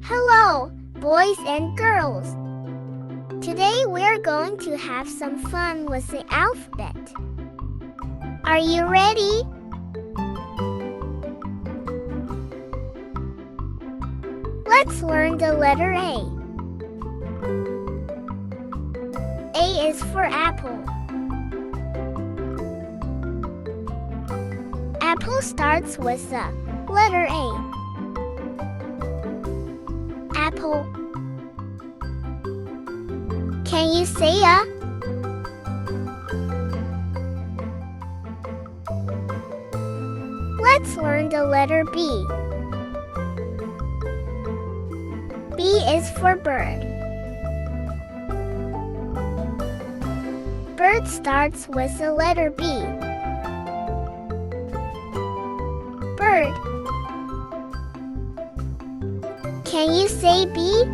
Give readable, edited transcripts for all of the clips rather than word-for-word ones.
Hello, boys and girls. Today we're going to have some fun with the alphabet. Are you ready? Let's learn the letter A. A is for apple. Apple starts with the letter A. Apple. Can you say a? Let's learn the letter B. B is for bird. Bird starts with the letter B. Bird. Can you say B?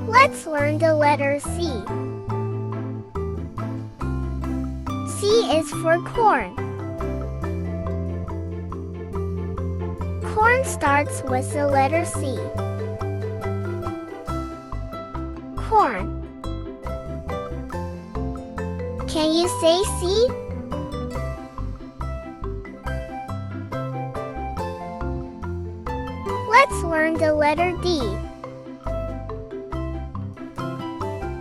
Let's learn the letter C. C is for corn. Corn starts with the letter C. Corn. Can you say C? Let's learn the letter D.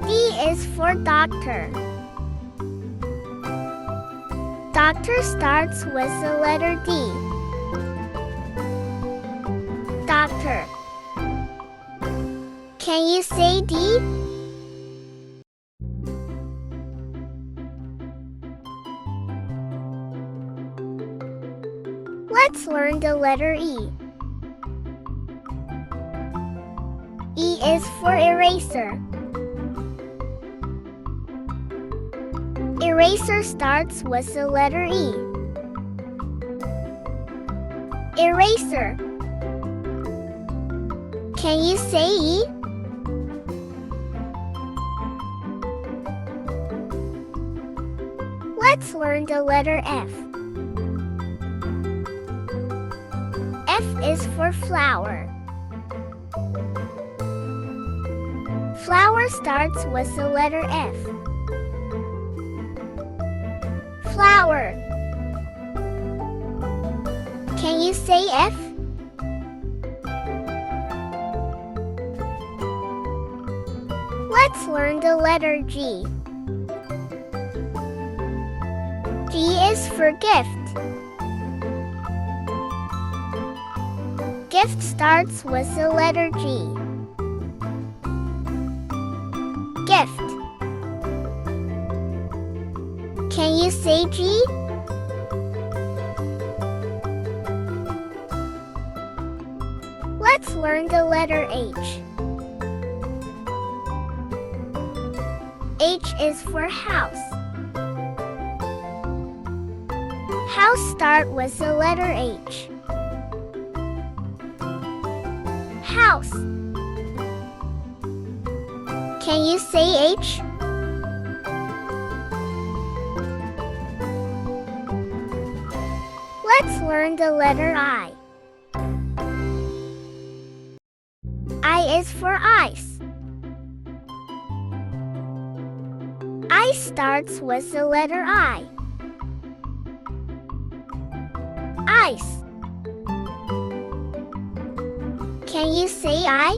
D is for doctor. Doctor starts with the letter D. Doctor. Can you say D? Let's learn the letter E. E is for eraser. Eraser starts with the letter E. Eraser. Can you say E? Let's learn the letter F. F is for flower. Flower starts with the letter F. Flower. Can you say F? Let's learn the letter G. G is for gift. Gift starts with the letter G. Gift. Can you say G? Let's learn the letter H. H is for house. House starts with the letter H. House. Can you say H? Let's learn the letter I. I is for ice. I starts with the letter I. Ice. Can you say I?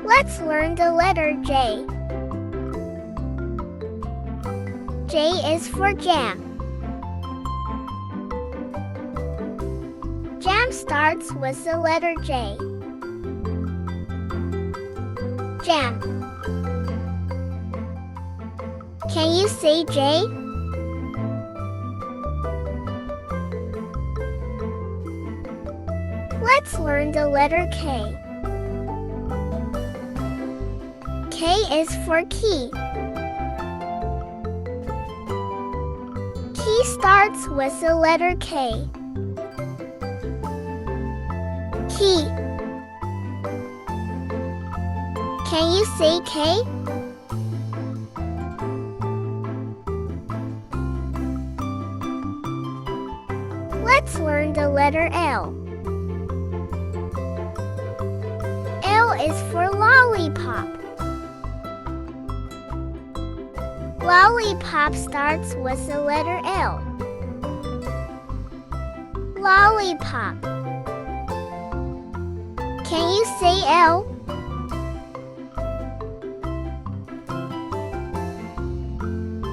Let's learn the letter J. J is for jam. Jam starts with the letter J. Jam. Can you say J? Let's learn the letter K. K is for key. Key starts with the letter K. Key. Can you say K? Let's learn the letter L. L is for lollipop. Lollipop starts with the letter L. Lollipop. Can you say L?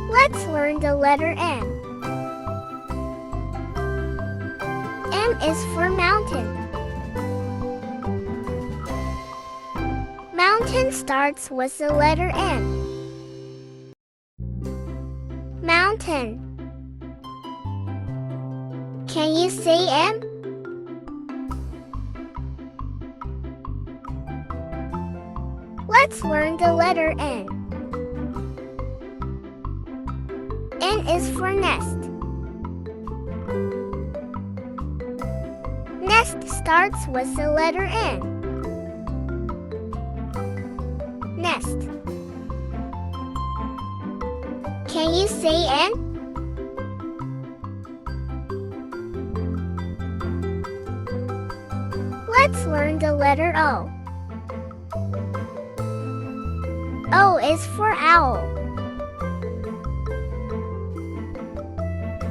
Let's learn the letter N. M is for mountain. Mountain starts with the letter N. Mountain. Can you say M? Let's learn the letter N. N is for nest. Nest starts with the letter N. Nest. Can you say N? Let's learn the letter O. O is for owl.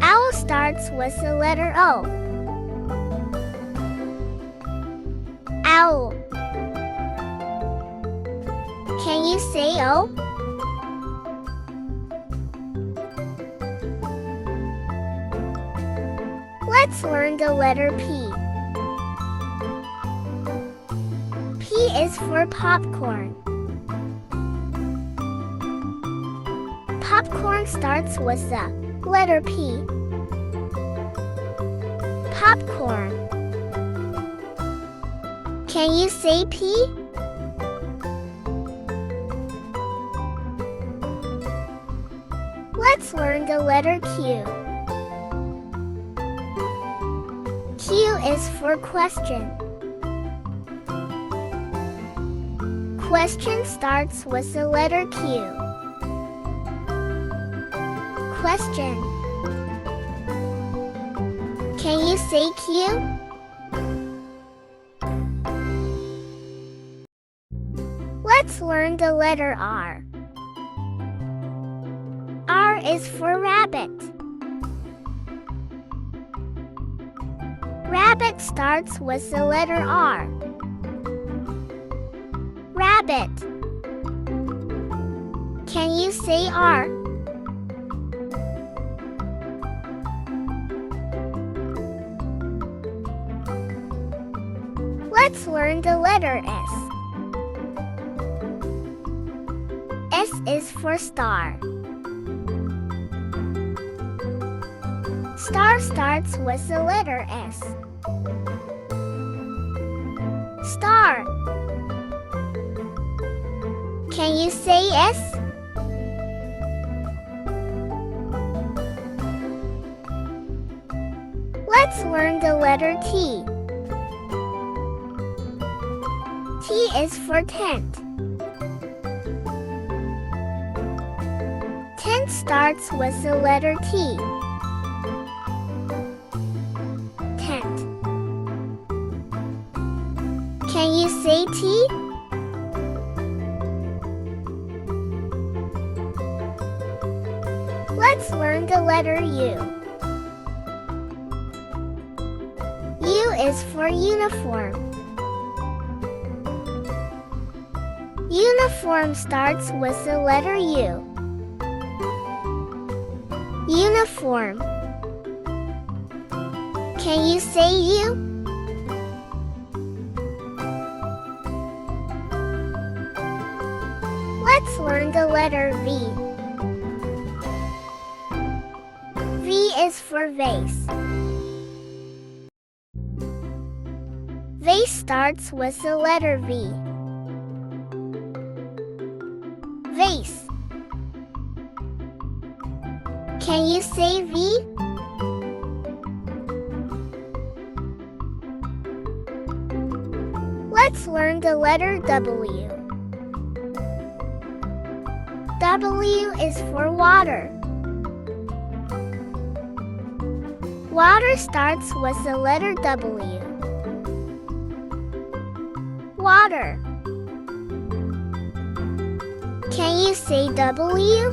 Owl starts with the letter O. Owl. Can you say O? Let's learn the letter P. P is for popcorn. Popcorn starts with the letter P. Popcorn. Can you say P? Let's learn the letter Q. Q is for question. Question starts with the letter Q. Question. Can you say Q? Let's learn the letter R. R is for rabbit. Rabbit starts with the letter R. Rabbit. Can you say R? Let's learn the letter S. S is for star. Star starts with the letter S. Star. Can you say S? Let's learn the letter T. T is for tent. Tent starts with the letter T. Tent. Can you say T? Let's learn the letter U. U is for uniform. Uniform starts with the letter U. Uniform. Can you say U? Let's learn the letter V. V is for vase. Vase starts with the letter V. Vase. Can you say V? Let's learn the letter W. W is for water. Water starts with the letter W. Water. Can you say W?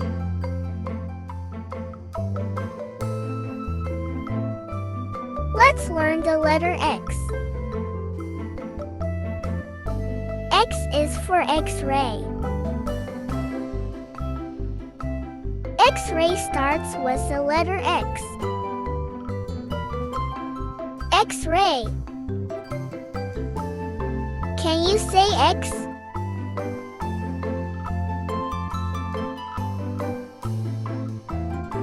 Let's learn the letter X. X is for X-ray. X-ray starts with the letter X. X-ray. Can you say X?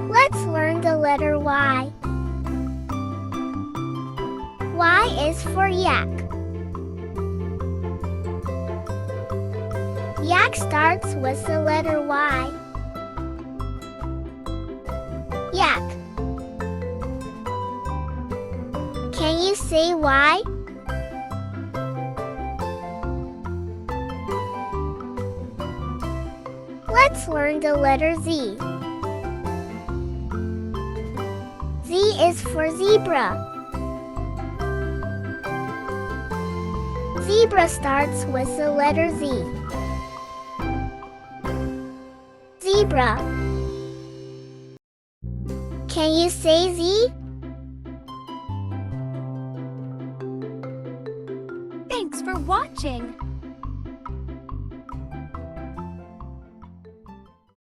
Let's learn the letter Y. Y is for yak. Yak starts with the letter Y. Yak. Can you say Y? Let's learn the letter Z. Z is for zebra. Zebra starts with the letter Z. Zebra. Can you say Z? Thanks for watching.